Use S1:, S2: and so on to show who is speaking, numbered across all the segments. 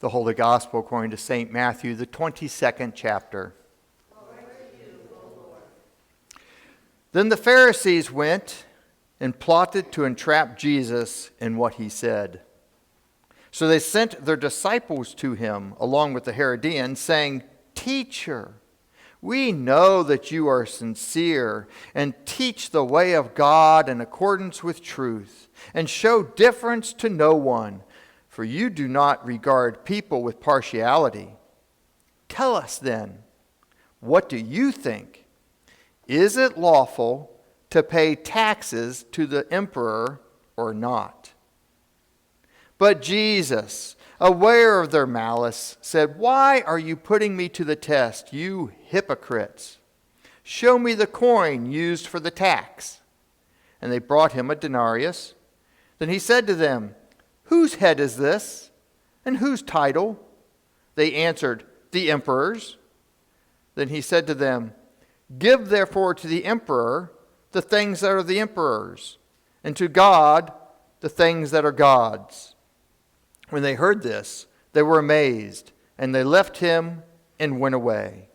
S1: The Holy Gospel according to St. Matthew, the 22nd chapter.
S2: Glory to you, O Lord.
S1: Then the Pharisees went and plotted to entrap Jesus in what he said. So they sent their disciples to him along with the Herodians, saying, "Teacher, we know that you are sincere and teach the way of God in accordance with truth and show difference to no one. For you do not regard people with partiality. Tell us then, what do you think? Is it lawful to pay taxes to the emperor or not?" But Jesus, aware of their malice, said, "Why are you putting me to the test, you hypocrites? Show me the coin used for the tax." And they brought him a denarius. Then he said to them, "Whose head is this, and whose title?" They answered, "The emperor's." Then he said to them, "Give therefore to the emperor the things that are the emperor's, and to God the things that are God's." When they heard this, they were amazed, and they left him and went away.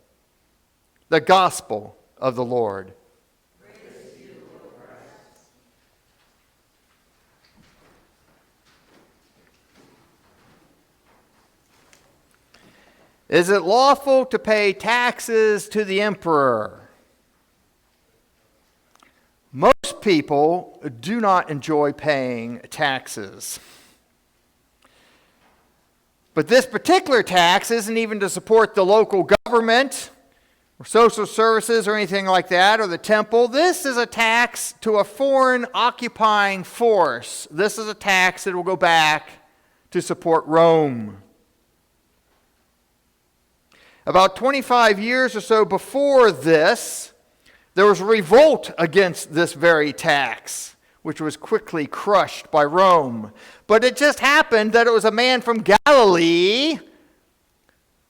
S1: The Gospel of the Lord.
S2: Praise to you, Lord Christ.
S1: Is it lawful to pay taxes to the emperor? Most people do not enjoy paying taxes. But this particular tax isn't even to support the local government or social services or anything like that, or the temple. This is a tax to a foreign occupying force. This is a tax that will go back to support Rome. About 25 years or so before this, there was a revolt against this very tax, which was quickly crushed by Rome. But it just happened that it was a man from Galilee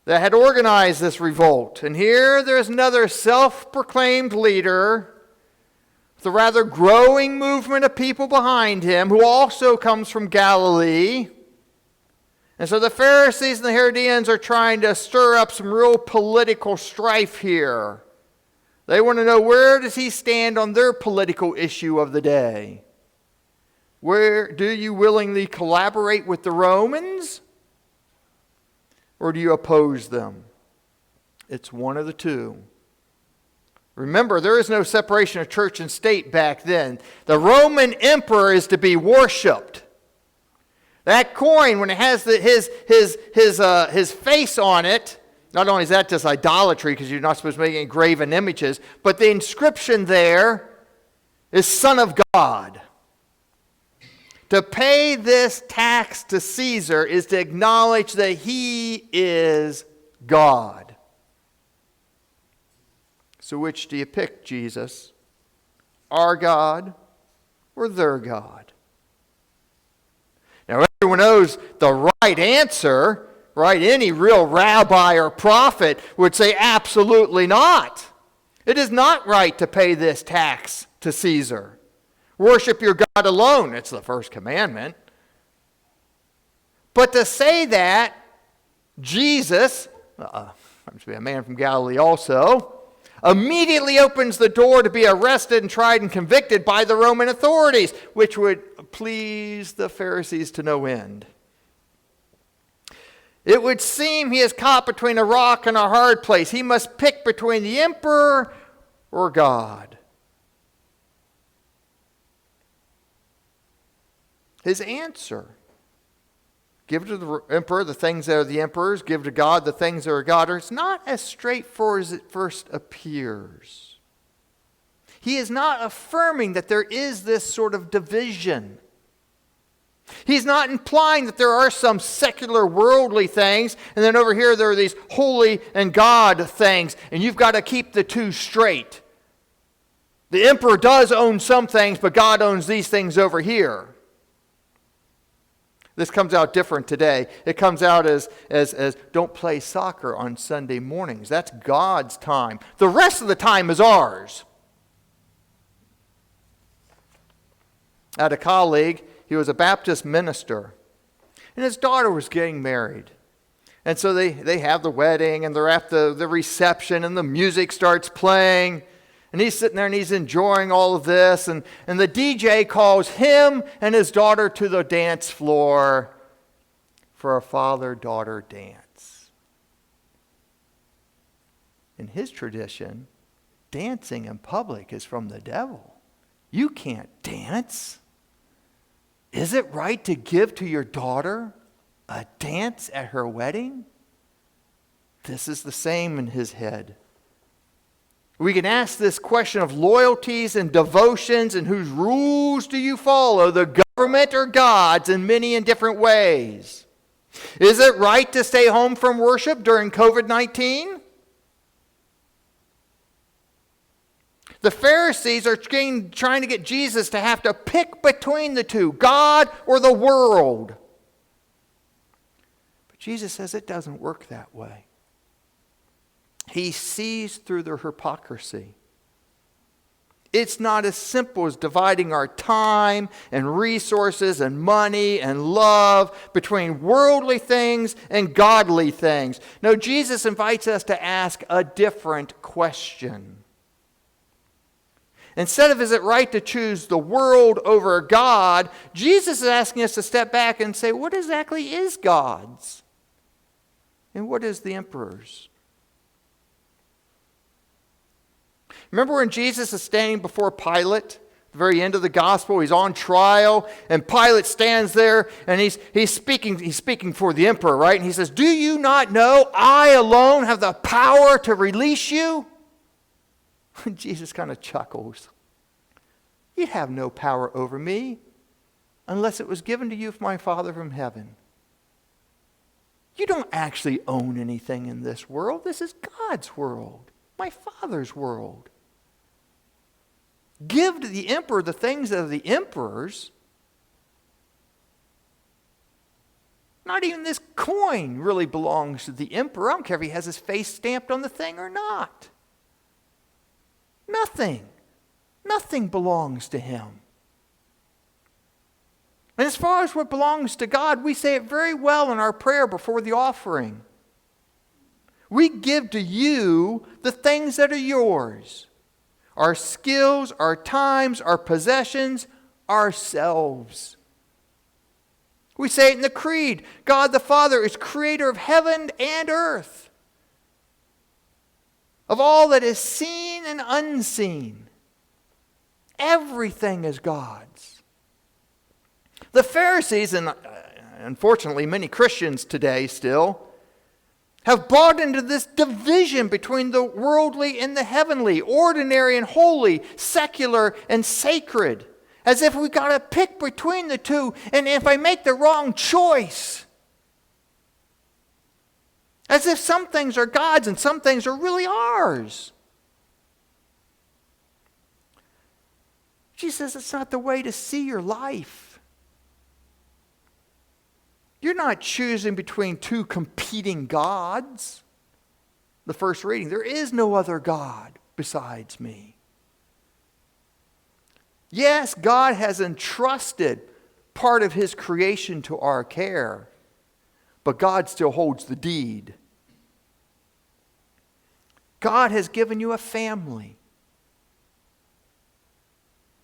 S1: that had organized this revolt. And here there's another self-proclaimed leader with a rather growing movement of people behind him who also comes from Galilee. And so the Pharisees and the Herodians are trying to stir up some real political strife here. They want to know, where does he stand on their political issue of the day? Where do you willingly collaborate with the Romans, or do you oppose them? It's one of the two. Remember, there is no separation of church and state back then. The Roman emperor is to be worshipped. That coin, when it has his face on it, not only is that just idolatry, because you're not supposed to make any graven images, but the inscription there is Son of God. To pay this tax to Caesar is to acknowledge that he is God. So which do you pick, Jesus? Our God or their God? Now everyone knows the right answer, right? Any real rabbi or prophet would say absolutely not. It is not right to pay this tax to Caesar. Worship your God alone. It's the first commandment. But to say that, Jesus, happens to be a man from Galilee also, immediately opens the door to be arrested and tried and convicted by the Roman authorities, which would please the Pharisees to no end. It would seem he is caught between a rock and a hard place. He must pick between the emperor or God. His answer: give to the emperor the things that are the emperor's, give to God the things that are God's. It's not as straightforward as it first appears. He is not affirming that there is this sort of division. He's not implying that there are some secular worldly things, and then over here there are these holy and God things, and you've got to keep the two straight. The emperor does own some things, but God owns these things over here. This comes out different today. It comes out as don't play soccer on Sunday mornings. That's God's time. The rest of the time is ours. I had a colleague, he was a Baptist minister, and his daughter was getting married. And so they have the wedding, and they're at the reception, and the music starts playing. And he's sitting there and he's enjoying all of this. And the DJ calls him and his daughter to the dance floor for a father-daughter dance. In his tradition, dancing in public is from the devil. You can't dance. Is it right to give to your daughter a dance at her wedding? This is the same in his head. We can ask this question of loyalties and devotions and whose rules do you follow, the government or God's, in many and different ways. Is it right to stay home from worship during COVID-19? The Pharisees are trying to get Jesus to have to pick between the two, God or the world. But Jesus says it doesn't work that way. He sees through their hypocrisy. It's not as simple as dividing our time and resources and money and love between worldly things and godly things. No, Jesus invites us to ask a different question. Instead of, is it right to choose the world over God, Jesus is asking us to step back and say, what exactly is God's? And what is the emperor's? Remember when Jesus is standing before Pilate, at the very end of the gospel, he's on trial, and Pilate stands there, and he's speaking for the emperor, right? And he says, do you not know I alone have the power to release you? Jesus kind of chuckles. You have no power over me unless it was given to you from my Father from heaven. You don't actually own anything in this world. This is God's world, my Father's world. Give to the emperor the things that are the emperor's. Not even this coin really belongs to the emperor. I don't care if he has his face stamped on the thing or not. Nothing. Nothing belongs to him. And as far as what belongs to God, we say it very well in our prayer before the offering. We give to you the things that are yours. Our skills, our times, our possessions, ourselves. We say it in the Creed. God the Father is creator of heaven and earth, of all that is seen and unseen. Everything is God's. The Pharisees, and unfortunately many Christians today still, have bought into this division between the worldly and the heavenly, ordinary and holy, secular and sacred, as if we've got to pick between the two, and if I make the wrong choice, as if some things are God's and some things are really ours. Jesus says it's not the way to see your life. You're not choosing between two competing gods. The first reading, there is no other God besides me. Yes, God has entrusted part of his creation to our care, but God still holds the deed. God has given you a family.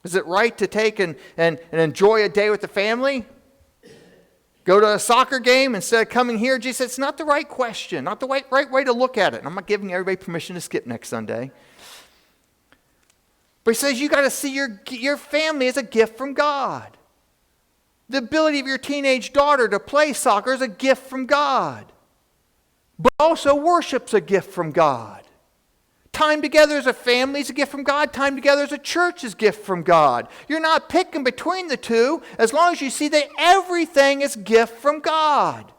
S1: Is it right to take and enjoy a day with the family? Go to a soccer game instead of coming here? Jesus said, it's not the right question, not the right way to look at it. And I'm not giving everybody permission to skip next Sunday. But he says you got to see your family as a gift from God. The ability of your teenage daughter to play soccer is a gift from God. But also worship's a gift from God. Time together as a family is a gift from God. Time together as a church is a gift from God. You're not picking between the two as long as you see that everything is a gift from God.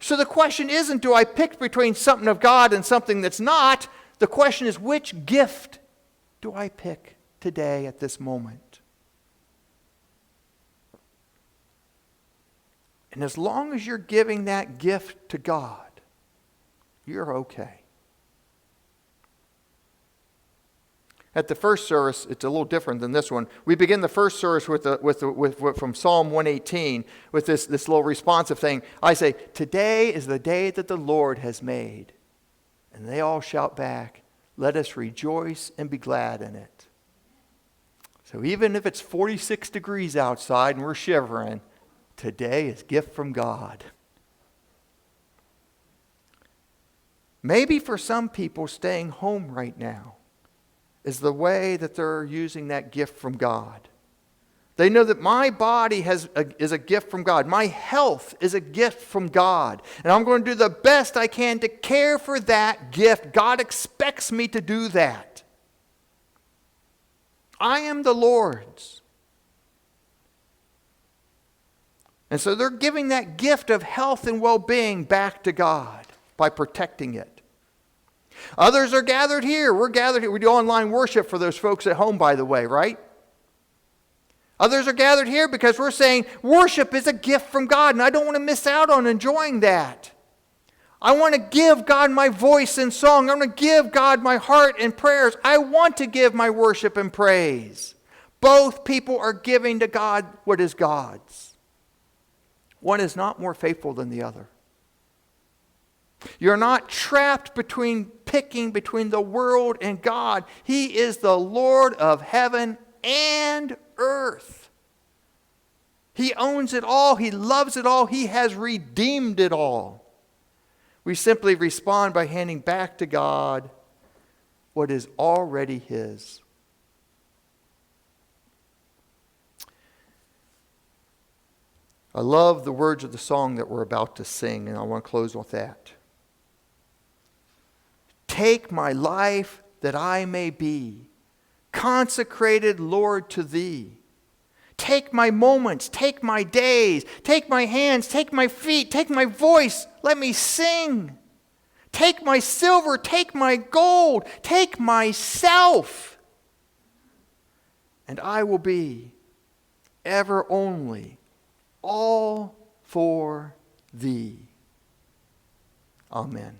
S1: So the question isn't, do I pick between something of God and something that's not? The question is, which gift do I pick today at this moment? And as long as you're giving that gift to God, you're okay. At the first service, it's a little different than this one. We begin the first service from Psalm 118 with this little responsive thing. I say, "Today is the day that the Lord has made." And they all shout back, "Let us rejoice and be glad in it." So even if it's 46 degrees outside and we're shivering, today is a gift from God. Maybe for some people, staying home right now is the way that they're using that gift from God. They know that my body is a gift from God. My health is a gift from God. And I'm going to do the best I can to care for that gift. God expects me to do that. I am the Lord's. And so they're giving that gift of health and well-being back to God by protecting it. Others are gathered here. We're gathered here. We do online worship for those folks at home, by the way, right? Others are gathered here because we're saying worship is a gift from God, and I don't want to miss out on enjoying that. I want to give God my voice in song. I want to give God my heart in prayers. I want to give my worship and praise. Both people are giving to God what is God's. One is not more faithful than the other. You're not trapped picking between the world and God. He is the Lord of heaven and earth. He owns it all. He loves it all. He has redeemed it all. We simply respond by handing back to God what is already His. I love the words of the song that we're about to sing, and I want to close with that. Take my life that I may be consecrated, Lord, to Thee. Take my moments, take my days, take my hands, take my feet, take my voice. Let me sing. Take my silver, take my gold, take myself. And I will be ever only all for Thee. Amen.